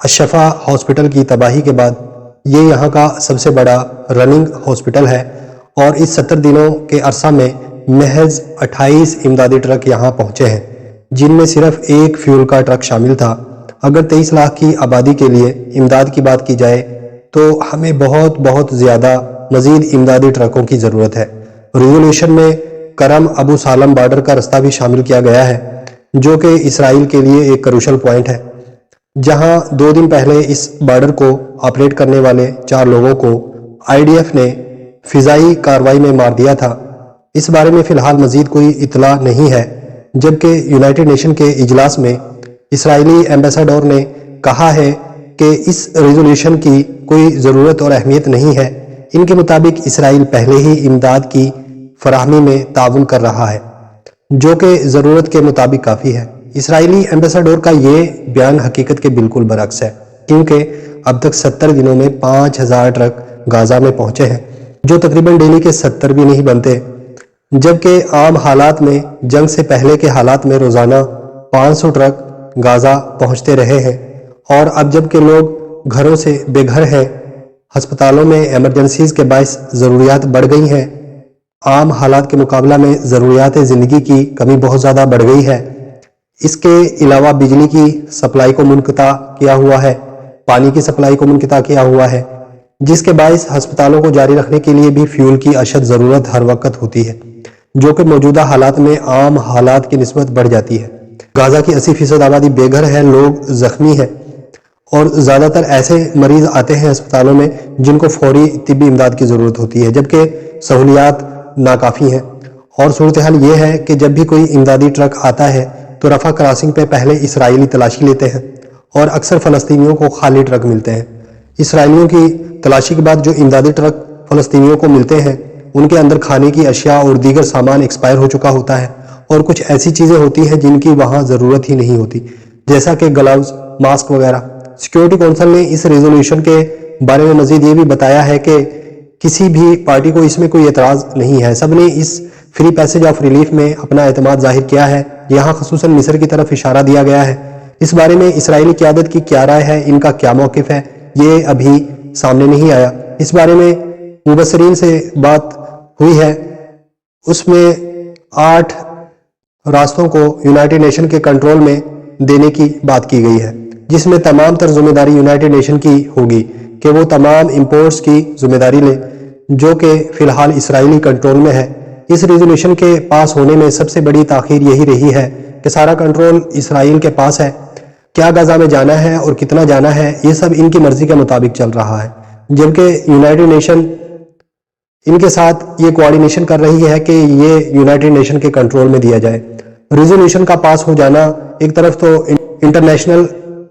Alshifa hospital کی تباہی کے بعد یہ یہاں کا سب سے بڑا رننگ ہاسپٹل ہے اور اس 70 دنوں کے عرصہ میں محض 28 امدادی ٹرک یہاں پہنچے ہیں، جن میں صرف ایک فیول کا ٹرک شامل تھا۔ اگر 23 لاکھ کی آبادی کے لیے امداد کی بات کی جائے تو ہمیں بہت زیادہ مزید امدادی ٹرکوں کی ضرورت ہے۔ ریزولوشن میں کرم ابو سالم بارڈر کا رستہ بھی شامل کیا گیا ہے، جو کہ اسرائیل کے لیے ایک کروشل پوائنٹ ہے، جہاں 2 دن پہلے اس بارڈر کو آپریٹ کرنے والے 4 لوگوں کو IDF نے فضائی کارروائی میں مار دیا تھا۔ اس بارے میں فی الحال مزید کوئی اطلاع نہیں ہے، جبکہ یونائٹڈ نیشن کے اجلاس میں اسرائیلی ایمبیسڈر نے کہا ہے کہ اس ریزولوشن کی کوئی ضرورت اور اہمیت نہیں ہے۔ ان کے مطابق اسرائیل پہلے ہی امداد کی فراہمی میں تعاون کر رہا ہے، جو کہ ضرورت کے مطابق کافی ہے۔ اسرائیلی ایمبیسڈر کا یہ بیان حقیقت کے بالکل برعکس ہے، کیونکہ اب تک 70 دنوں میں 5000 ٹرک غازہ میں پہنچے ہیں، جو تقریباً ڈیلی کے 70 بھی نہیں بنتے، جبکہ عام حالات میں جنگ سے پہلے کے حالات میں روزانہ 500 ٹرک غازہ پہنچتے رہے ہیں، اور اب جب کہ لوگ گھروں سے بے گھر ہیں، ہسپتالوں میں ایمرجنسیز کے باعث ضروریات بڑھ گئی ہیں، عام حالات کے مقابلہ میں ضروریات زندگی کی کمی بہت زیادہ بڑھ گئی ہے۔ اس کے علاوہ بجلی کی سپلائی کو منقطع کیا ہوا ہے، پانی کی سپلائی کو منقطع کیا ہوا ہے، جس کے باعث ہسپتالوں کو جاری رکھنے کے لیے بھی فیول کی اشد ضرورت ہر وقت ہوتی ہے، جو کہ موجودہ حالات میں عام حالات کی نسبت بڑھ جاتی ہے۔ غازہ کی 80% آبادی بے گھر ہے، لوگ زخمی ہیں، اور زیادہ تر ایسے مریض آتے ہیں اسپتالوں میں جن کو فوری طبی امداد کی ضرورت ہوتی ہے، جبکہ سہولیات ناکافی ہیں۔ اور صورتحال یہ ہے کہ جب بھی کوئی امدادی ٹرک آتا ہے تو رفح کراسنگ پہ پہلے اسرائیلی تلاشی لیتے ہیں، اور اکثر فلسطینیوں کو خالی ٹرک ملتے ہیں۔ اسرائیلیوں کی تلاشی کے بعد جو امدادی ٹرک فلسطینیوں کو ملتے ہیں، ان کے اندر کھانے کی اشیاء اور دیگر سامان ایکسپائر ہو چکا ہوتا ہے، اور کچھ ایسی چیزیں ہوتی ہیں جن کی وہاں ضرورت ہی نہیں ہوتی، جیسا کہ گلوز، ماسک وغیرہ۔ سیکیورٹی کونسل نے اس ریزولوشن کے بارے میں مزید یہ بھی بتایا ہے کہ کسی بھی پارٹی کو اس میں کوئی اعتراض نہیں ہے، سب نے اس فری پیسج آف ریلیف میں اپنا اعتماد ظاہر کیا ہے۔ یہاں خصوصاً مصر کی طرف اشارہ دیا گیا ہے۔ اس بارے میں اسرائیلی قیادت کی کیا رائے ہے، ان کا کیا موقف ہے، یہ ابھی سامنے نہیں آیا۔ اس بارے میں مبصرین سے بات ہوئی ہے، اس میں 8 راستوں کو یونائٹڈ نیشن کے کنٹرول میں دینے کی بات کی گئی ہے، جس میں تمام تر ذمہ داری یونائٹڈ نیشن کی ہوگی کہ وہ تمام امپورٹس کی ذمہ داری لے، جو کہ فی الحال اسرائیلی کنٹرول میں ہے۔ اس ریزولوشن کے پاس ہونے میں سب سے بڑی تاخیر یہی رہی ہے کہ سارا کنٹرول اسرائیل کے پاس ہے۔ کیا غزہ میں جانا ہے اور کتنا جانا ہے، یہ سب ان کی مرضی کے مطابق چل رہا ہے، جبکہ یونائٹڈ نیشن ان کے ساتھ یہ کوارڈینیشن کر رہی ہے کہ یہ یونائٹڈ نیشن کے کنٹرول میں دیا جائے۔ ریزولوشن کا پاس ہو جانا ایک طرف تو انٹرنیشنل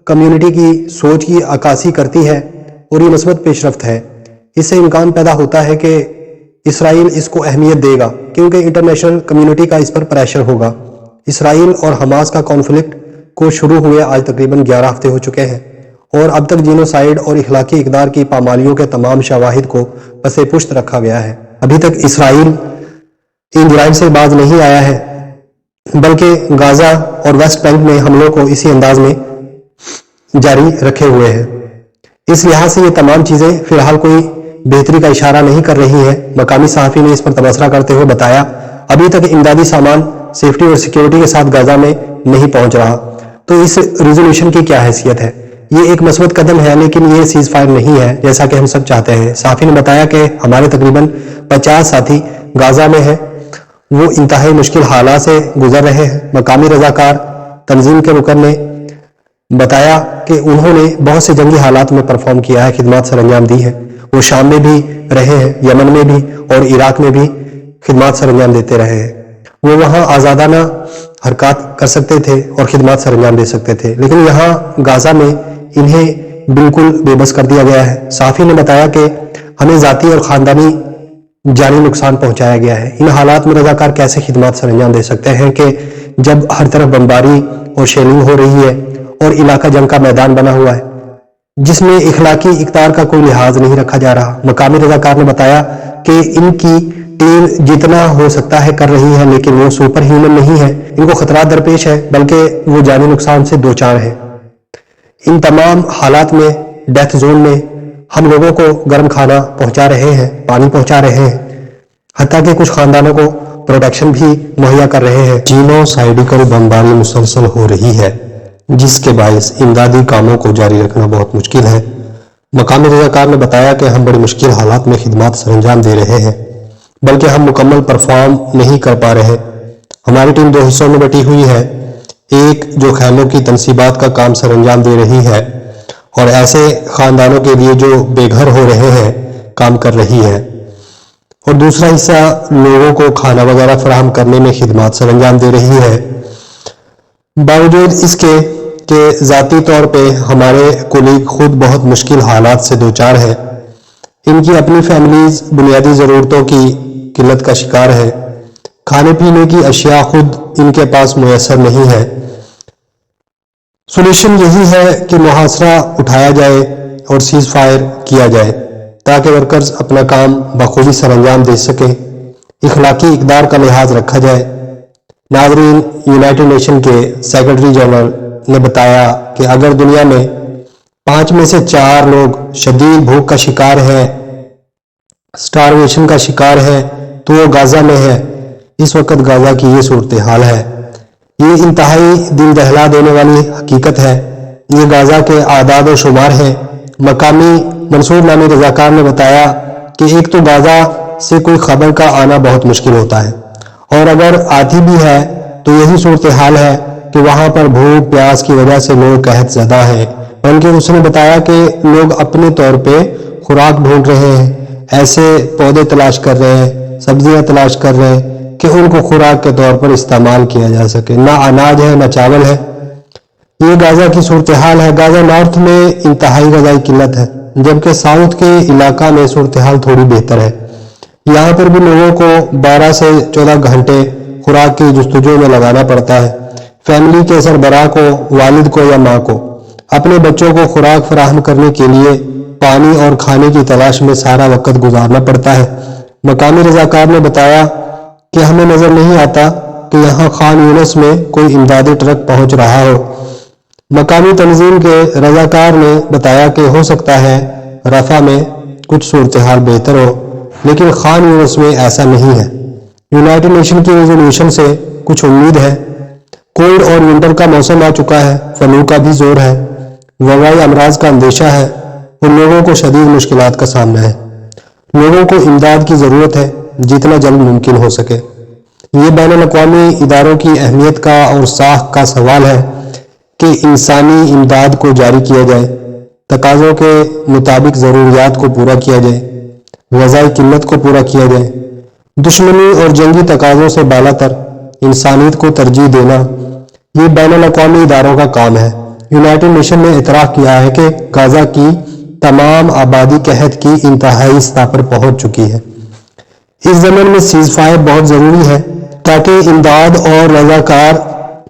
کمیونٹی کی سوچ کی عکاسی کرتی ہے اور یہ مثبت پیش رفت ہے۔ اس سے امکان پیدا ہوتا ہے کہ اسرائیل اس کو اہمیت دے گا، کیونکہ انٹرنیشنل کمیونٹی کا اس پر پریشر ہوگا۔ اسرائیل اور حماس کا کانفلکٹ کو شروع ہوئے آج تقریباً 11 ہفتے ہو چکے ہیں، اور اب تک جینوسائیڈ اور اخلاقی اقدار کی پامالیوں کے تمام شواہد کو پس پشت رکھا گیا ہے۔ ابھی تک اسرائیل ان جرائم سے باز نہیں آیا ہے، بلکہ غازہ اور ویسٹ بینک میں حملوں کو اسی انداز میں جاری رکھے ہوئے ہیں۔ اس لحاظ سے یہ تمام چیزیں فی الحال کوئی بہتری کا اشارہ نہیں کر رہی ہیں۔ مقامی صحافی نے اس پر تبصرہ کرتے ہوئے بتایا، ابھی تک امدادی سامان سیفٹی اور سیکیورٹی کے ساتھ غزہ میں نہیں پہنچ رہا، تو اس ریزولوشن کی کیا حیثیت ہے؟ یہ ایک مثبت قدم ہے، لیکن یہ سیز فائر نہیں ہے جیسا کہ ہم سب چاہتے ہیں۔ صحافی نے بتایا کہ ہمارے تقریباً 50 ساتھی غزہ میں ہیں، وہ انتہائی مشکل حالات سے گزر رہے ہیں۔ مقامی رضاکار تنظیم کے رکن نے بتایا کہ انہوں نے بہت سے جنگی حالات میں پرفارم کیا ہے، خدمات سر انجام دی ہے۔ وہ شام میں بھی رہے ہیں، یمن میں بھی اور عراق میں بھی خدمات سر انجام دیتے رہے ہیں۔ وہ وہاں آزادانہ حرکات کر سکتے تھے اور خدمات سر انجام دے سکتے تھے، لیکن یہاں غزہ میں انہیں بالکل بے بس کر دیا گیا ہے۔ صحافی نے بتایا کہ ہمیں ذاتی اور خاندانی جانی نقصان پہنچایا گیا ہے۔ ان حالات میں رضاکار کیسے خدمات سر انجام دے سکتے ہیں کہ جب ہر طرف بمباری اور شیلنگ ہو رہی ہے اور علاقہ جنگ کا میدان بنا ہوا ہے، جس میں اخلاقی اقدار کا کوئی لحاظ نہیں رکھا جا رہا۔ مقامی رضاکار نے بتایا کہ ان کی ٹیم جتنا ہو سکتا ہے کر رہی ہے، لیکن وہ سپر ہیومن نہیں ہے، ان کو خطرات درپیش ہے، بلکہ وہ جانی نقصان سے دوچار ہے۔ ان تمام حالات میں ڈیتھ زون میں ہم لوگوں کو گرم کھانا پہنچا رہے ہیں، پانی پہنچا رہے ہیں، حتیٰ کہ کچھ خاندانوں کو پروٹیکشن بھی مہیا کر رہے ہیں۔ جینوسائیڈل بمباری مسلسل ہو رہی ہے، جس کے باعث امدادی کاموں کو جاری رکھنا بہت مشکل ہے۔ مقامی رضاکار نے بتایا کہ ہم بڑی مشکل حالات میں خدمات سر انجام دے رہے ہیں، بلکہ ہم مکمل پرفارم نہیں کر پا رہے۔ ہماری ٹیم 2 حصوں میں بٹی ہوئی ہے، ایک جو خیموں کی تنصیبات کا کام سر انجام دے رہی ہے اور ایسے خاندانوں کے لیے جو بے گھر ہو رہے ہیں کام کر رہی ہے، اور دوسرا حصہ لوگوں کو کھانا وغیرہ فراہم کرنے میں خدمات سر انجام دے رہی ہے۔ باوجود اس کے کہ ذاتی طور پہ ہمارے کولیگ خود بہت مشکل حالات سے دوچار ہیں، ان کی اپنی فیملیز بنیادی ضرورتوں کی قلت کا شکار ہے، کھانے پینے کی اشیاء خود ان کے پاس میسر نہیں ہے۔ سولوشن یہی ہے کہ محاصرہ اٹھایا جائے اور سیز فائر کیا جائے تاکہ ورکرز اپنا کام بخوبی سر انجام دے سکیں، اخلاقی اقدار کا لحاظ رکھا جائے۔ ناظرین، یونائٹڈ نیشن کے سیکرٹری جنرل نے بتایا کہ اگر دنیا میں 5 میں سے 4 لوگ شدید بھوک کا شکار ہیں، سٹارویشن کا شکار ہیں، تو وہ غزہ میں ہے۔ اس وقت غزہ کی یہ صورتحال ہے۔ یہ انتہائی دل دہلا دینے والی حقیقت ہے۔ یہ غزہ کے اعداد و شمار ہیں۔ مقامی منصور نامی رضاکار نے بتایا کہ ایک تو غزہ سے کوئی خبر کا آنا بہت مشکل ہوتا ہے، اور اگر آتی بھی ہے تو یہی صورتحال ہے کہ وہاں پر بھوک پیاس کی وجہ سے لوگ قحط زدہ ہیں۔ بلکہ اس نے بتایا کہ لوگ اپنے طور پہ خوراک ڈھونڈ رہے ہیں، ایسے پودے تلاش کر رہے ہیں، سبزیاں تلاش کر رہے ہیں کہ ان کو خوراک کے طور پر استعمال کیا جا سکے۔ نہ اناج ہے، نہ چاول ہے۔ یہ غزہ کی صورتحال ہے۔ غزہ نارتھ میں انتہائی غذائی قلت ہے، جبکہ ساؤتھ کے علاقہ میں صورتحال تھوڑی بہتر ہے۔ یہاں پر بھی لوگوں کو 12 سے 14 گھنٹے خوراک کی جستجو میں لگانا پڑتا ہے۔ فیملی کے سربراہ کو، والد کو یا ماں کو اپنے بچوں کو خوراک فراہم کرنے کے لیے پانی اور کھانے کی تلاش میں سارا وقت گزارنا پڑتا ہے۔ مقامی رضاکار نے بتایا کہ ہمیں نظر نہیں آتا کہ یہاں خان یونس میں کوئی امدادی ٹرک پہنچ رہا ہو۔ مقامی تنظیم کے رضاکار نے بتایا کہ ہو سکتا ہے رفح میں کچھ صورتحال بہتر ہو، لیکن خان یونس میں ایسا نہیں ہے۔ یونائٹڈ نیشن کی ریزولوشن سے کچھ امید ہے۔ کولڈ اور ونٹر کا موسم آ چکا ہے، فلو کا بھی زور ہے، وبائی امراض کا اندیشہ ہے اور لوگوں کو شدید مشکلات کا سامنا ہے۔ لوگوں کو امداد کی ضرورت ہے جتنا جلد ممکن ہو سکے۔ یہ بین الاقوامی اداروں کی اہمیت کا اور ساخت کا سوال ہے کہ انسانی امداد کو جاری کیا جائے، تقاضوں کے مطابق ضروریات کو پورا کیا جائے، غذائی قلت کو پورا کیا جائے۔ دشمنی اور جنگی تقاضوں سے بالا تر انسانیت کو ترجیح دینا یہ بین الاقوامی اداروں کا کام ہے۔ یونائٹڈ نیشن نے اعتراف کیا ہے کہ غزہ کی تمام آبادی قحط کی انتہائی سطح پر پہنچ چکی ہے۔ اس زمن میں سیز فائر بہت ضروری ہے تاکہ امداد اور رضاکار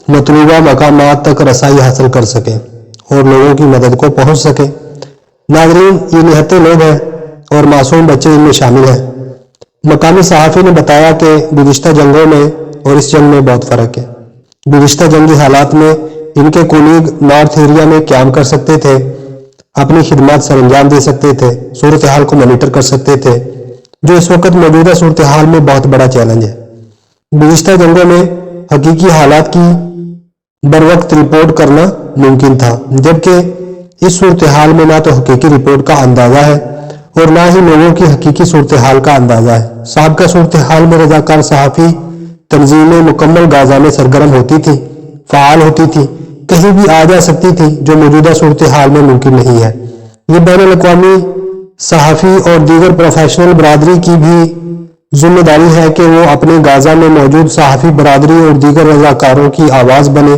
مطلوبہ مقامات تک رسائی حاصل کر سکیں اور لوگوں کی مدد کو پہنچ سکیں۔ ناظرین، یہ نہتے لوگ ہیں اور معصوم بچے ان میں شامل ہیں۔ مقامی صحافی نے بتایا کہ گزشتہ جنگوں میں اور اس جنگ میں بہت فرق ہے۔ گزشتہ جنگی حالات میں ان کے کولیگ نارتھ ایریا میں قیام کر سکتے تھے، اپنی خدمات سر انجام دے سکتے تھے، صورتحال کو مانیٹر کر سکتے تھے، جو اس وقت موجودہ صورتحال میں بہت بڑا چیلنج ہے۔ گزشتہ جنگوں میں حقیقی حالات کی بروقت رپورٹ کرنا ممکن تھا، جبکہ اس صورتحال میں نہ تو حقیقی رپورٹ کا اندازہ ہے اور نہ ہی لوگوں کی حقیقی صورتحال کا اندازہ ہے۔ سابقہ صورتحال میں رضاکار صحافی تنظیمیں مکمل غزہ میں سرگرم ہوتی تھی، فعال ہوتی تھی، کہیں بھی آ جا سکتی تھی، جو موجودہ صورتحال میں ممکن نہیں ہے۔ یہ بین الاقوامی صحافی اور دیگر پروفیشنل برادری کی بھی ذمہ داری ہے کہ وہ اپنے غزہ میں موجود صحافی برادری اور دیگر رضاکاروں کی آواز بنے،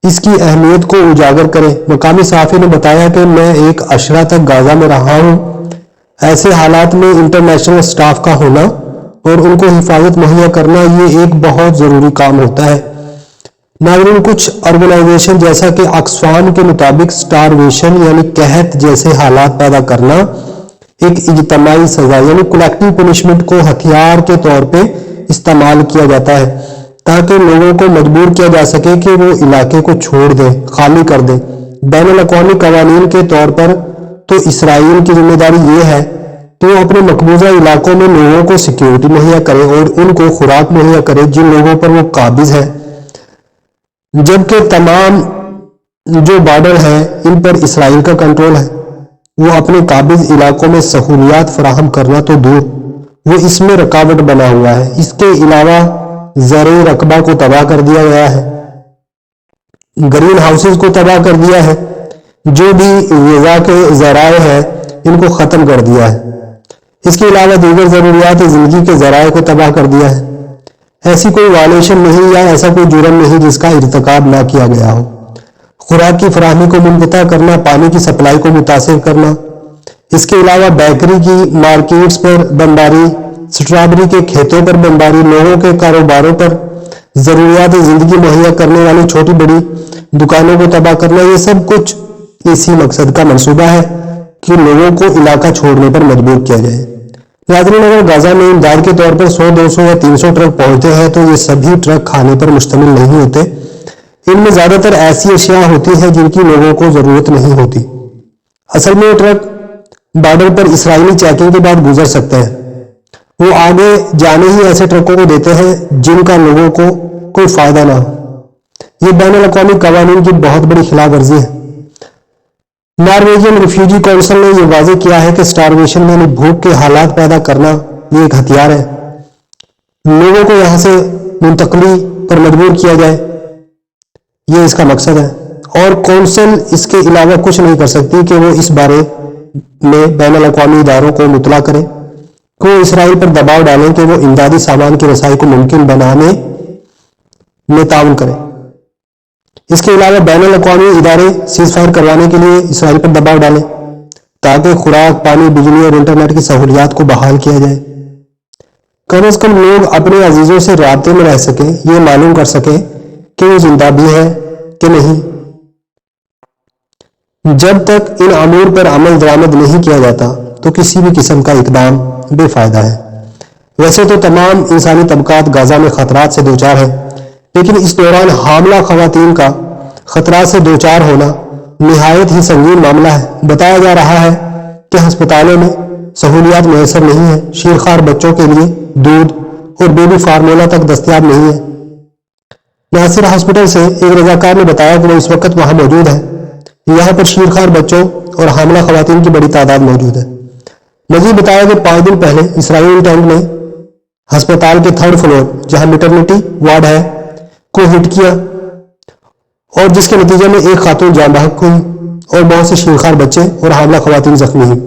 اس کی اہمیت کو اجاگر کریں۔ مقامی صحافی نے بتایا کہ میں 1 عشرہ تک غزہ میں رہا ہوں۔ ایسے حالات میں انٹرنیشنل سٹاف کا ہونا اور ان کو حفاظت مہیا کرنا یہ ایک بہت ضروری کام ہوتا ہے۔ ناظرین، کچھ آرگنائزیشن جیسا کہ آکسفام کے مطابق سٹارویشن یعنی قحط جیسے حالات پیدا کرنا ایک اجتماعی سزا یعنی کولیکٹیو پنشمنٹ کو ہتھیار کے طور پہ استعمال کیا جاتا ہے تاکہ لوگوں کو مجبور کیا جا سکے کہ وہ علاقے کو چھوڑ دیں، خالی کر دیں بین الاقوامی قوانین کے طور پر تو اسرائیل کی ذمہ داری یہ ہے کہ وہ اپنے مقبوضہ علاقوں میں لوگوں کو سیکیورٹی مہیا کرے اور ان کو خوراک مہیا کرے جن لوگوں پر وہ قابض ہے، جبکہ تمام جو بارڈر ہیں ان پر اسرائیل کا کنٹرول ہے۔ وہ اپنے قابض علاقوں میں سہولیات فراہم کرنا تو دور، وہ اس میں رکاوٹ بنا ہوا ہے۔ اس کے علاوہ زرعی رقبہ کو تباہ کر دیا گیا ہے، گرین ہاؤسز کو تباہ کر دیا ہے، جو بھی غذا کے ذرائع ہیں ان کو ختم کر دیا ہے۔ اس کے علاوہ دیگر ضروریات زندگی کے ذرائع کو تباہ کر دیا ہے۔ ایسی کوئی وائلیشن نہیں یا ایسا کوئی جرم نہیں جس کا ارتکاب نہ کیا گیا ہو۔ خوراک کی فراہمی کو منقطع کرنا، پانی کی سپلائی کو متاثر کرنا، اس کے علاوہ بیکری کی مارکیٹس پر بمباری، سٹرابری کے کھیتوں پر بمباری، لوگوں کے کاروباروں پر ضروریات زندگی مہیا کرنے والی چھوٹی بڑی دکانوں کو تباہ کرنا، یہ سب کچھ اسی مقصد کا منصوبہ ہے کہ لوگوں کو علاقہ چھوڑنے پر مجبور کیا جائے۔ ناظرین، اگر غزہ میں امداد کے طور پر 100، 200 یا 300 ٹرک پہنچتے ہیں تو یہ سبھی ٹرک کھانے پر مشتمل نہیں ہوتے۔ ان میں زیادہ تر ایسی اشیاء ہوتی ہیں جن کی لوگوں کو ضرورت نہیں ہوتی۔ اصل میں یہ ٹرک بارڈر پر اسرائیلی چیکنگ کے بعد گزر سکتے ہیں۔ وہ آگے جانے ہی ایسے ٹرکوں کو دیتے ہیں جن کا لوگوں کو کوئی فائدہ نہ ہو۔ یہ بین الاقوامی قوانین کی بہت بڑی خلاف ورزی ہے۔ نارویجین ریفیوجی کونسل نے یہ واضح کیا ہے کہ سٹارویشن یعنی بھوک کے حالات پیدا کرنا یہ ایک ہتھیار ہے۔ لوگوں کو یہاں سے منتقلی پر مجبور کیا جائے، یہ اس کا مقصد ہے، اور کونسل اس کے علاوہ کچھ نہیں کر سکتی کہ وہ اس بارے میں بین الاقوامی اداروں کو مطلع کرے کہ وہ اسرائیل پر دباؤ ڈالیں کہ وہ امدادی سامان کی رسائی کو ممکن بنانے میں تعاون کرے۔ اس کے علاوہ بین الاقوامی ادارے سیز فائر کروانے کے لیے اسرائیل پر دباؤ ڈالیں تاکہ خوراک، پانی، بجلی اور انٹرنیٹ کی سہولیات کو بحال کیا جائے۔ کم از کم لوگ اپنے عزیزوں سے رابطے میں رہ سکیں، یہ معلوم کر سکیں کہ وہ زندہ بھی ہے کہ نہیں۔ جب تک ان امور پر عمل درآمد نہیں کیا جاتا تو کسی بھی قسم کا اقدام بے فائدہ ہے۔ ویسے تو تمام انسانی طبقات غزہ میں خطرات سے دوچار ہیں، لیکن اس دوران حاملہ خواتین کا خطرات سے دوچار ہونا نہایت ہی سنگین معاملہ ہے۔ بتایا جا رہا ہے کہ ہسپتالوں میں سہولیات میسر نہیں ہیں، شیرخوار بچوں کے لیے دودھ اور بیبی فارمولا تک دستیاب نہیں ہے۔ ناصر ہاسپٹل سے ایک رضاکار نے بتایا کہ وہ اس وقت وہاں موجود ہے۔ یہاں پر شیرخوار بچوں اور حاملہ خواتین کی بڑی تعداد موجود ہے۔ مزید بتایا کہ 5 دن پہلے اسرائیلی ٹینک نے ہسپتال کے 3rd فلور جہاں میٹرنٹی وارڈ ہے کو ہٹ کیا، اور جس کے نتیجے میں ایک خاتون جاں بحق ہوئی اور بہت سے شیرخوار بچے اور حاملہ خواتین زخمی ہوئی۔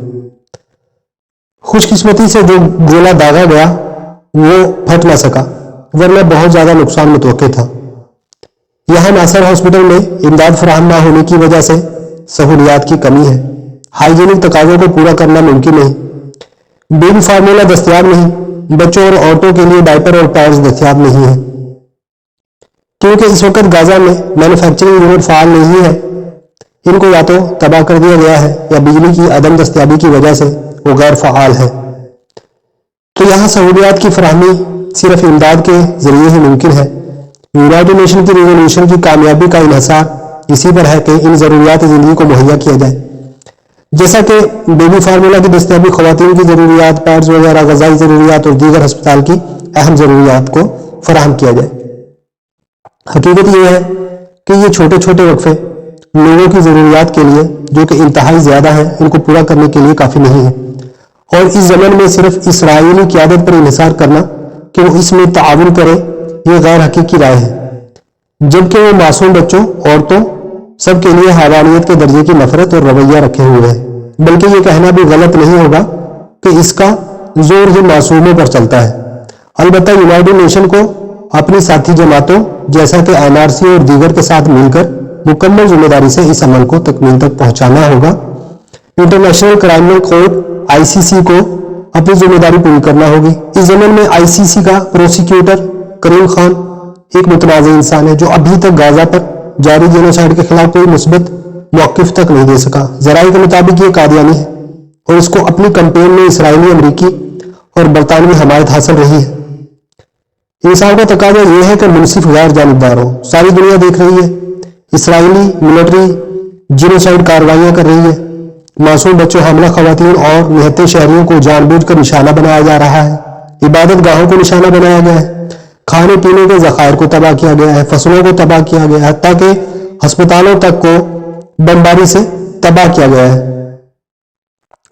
خوش قسمتی سے جو گولا داغا گیا وہ پھٹ نہ سکا، ورنہ بہت زیادہ نقصان متوقع تھا۔ یہاں ناصر ہاسپٹل میں امداد فراہم نہ ہونے کی وجہ سے سہولیات کی کمی ہے، ہائیجینک تقاضوں کو پورا کرنا ممکن نہیں، بیبی فارمولا دستیاب نہیں، بچوں اور عورتوں کے لیے ڈائپر اور پیڈز دستیاب نہیں ہیں۔ کیونکہ اس وقت غزہ میں مینوفیکچرنگ یونٹ فعال نہیں ہے، ان کو یا تو تباہ کر دیا گیا ہے یا بجلی کی عدم دستیابی کی وجہ سے وہ غیر فعال ہے۔ تو یہاں سہولیات کی فراہمی صرف امداد کے ذریعے ہی ممکن ہے۔ یونائٹڈ نیشن کی ریزولوشن کی کامیابی کا انحصار اسی پر ہے کہ ان ضروریات زندگی کو مہیا کیا جائے، جیسا کہ بیبی فارمولا کی دستیابی، خواتین کی ضروریات، پیڈز وغیرہ، غذائی ضروریات اور دیگر ہسپتال کی اہم ضروریات کو فراہم کیا جائے۔ حقیقت یہ ہے کہ یہ چھوٹے چھوٹے وقفے لوگوں کی ضروریات کے لیے جو کہ انتہائی زیادہ ہیں ان کو پورا کرنے کے لیے کافی نہیں ہے، اور اس زمن میں صرف اسرائیلی قیادت پر انحصار کرنا کہ وہ اس میں تعاون کرے یہ غیر حقیقی رائے ہے، جبکہ وہ معصوم بچوں، عورتوں، سب کے لیے حیوانیت کے درجے کی نفرت اور رویہ رکھے ہوئے ہیں۔ بلکہ یہ کہنا بھی غلط نہیں ہوگا کہ اس کا زور ہی معصوموں پر چلتا ہے۔ البتہ یونائٹڈ نیشن کو اپنی ساتھی جماعتوں جیسا کہ NRC اور دیگر کے ساتھ مل کر مکمل ذمہ داری سے اس عمل کو تکمیل تک پہنچانا ہوگا۔ انٹرنیشنل کرائمنل کورٹ ICC کو اپنی ذمہ داری پوری کرنا ہوگی۔ اس زمن میں ICC کا پروسیکیوٹر کریم خان ایک متنازع انسان ہے جو ابھی تک غزہ پر جاری جینوسائیڈ کے خلاف کوئی مثبت موقف تک نہیں دے سکا۔ ذرائع کے مطابق یہ قادیانی ہے اور اس کو اپنی کمپین میں اسرائیلی، امریکی اور برطانوی حمایت حاصل رہی ہے۔ انصاف کا تقاضا یہ ہے کہ منصف غیر جانبدار ہو۔ ساری دنیا دیکھ رہی ہے، اسرائیلی ملٹری جینوسائیڈ کارروائیاں کر رہی ہے، معصوم بچوں، حاملہ خواتین اور نہتے شہریوں کو جان بوجھ کر نشانہ بنایا جا رہا ہے، عبادت گاہوں کو نشانہ بنایا گیا ہے، کھانے پینے کے ذخائر کو تباہ کیا گیا ہے، فصلوں کو تباہ کیا گیا ہے، حتیٰ کہ ہسپتالوں تک کو بمباری سے تباہ کیا گیا ہے۔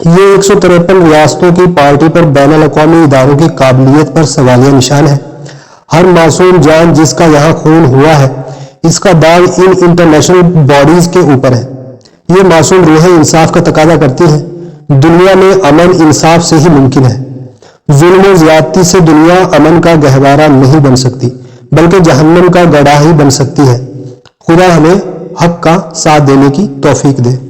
یہ 153 ریاستوں کی پارٹی پر بین الاقوامی اداروں کی قابلیت پر سوالیہ نشان ہے۔ ہر معصوم جان جس کا یہاں خون ہوا ہے، اس کا داغ ان انٹرنیشنل باڈیز کے اوپر ہے۔ یہ معصوم روحیں انصاف کا تقاضا کرتی ہیں۔ دنیا میں امن انصاف سے ہی ممکن ہے۔ ظلم و زیادتی سے دنیا امن کا گہوارہ نہیں بن سکتی، بلکہ جہنم کا گڑھا ہی بن سکتی ہے۔ خدا ہمیں حق کا ساتھ دینے کی توفیق دے۔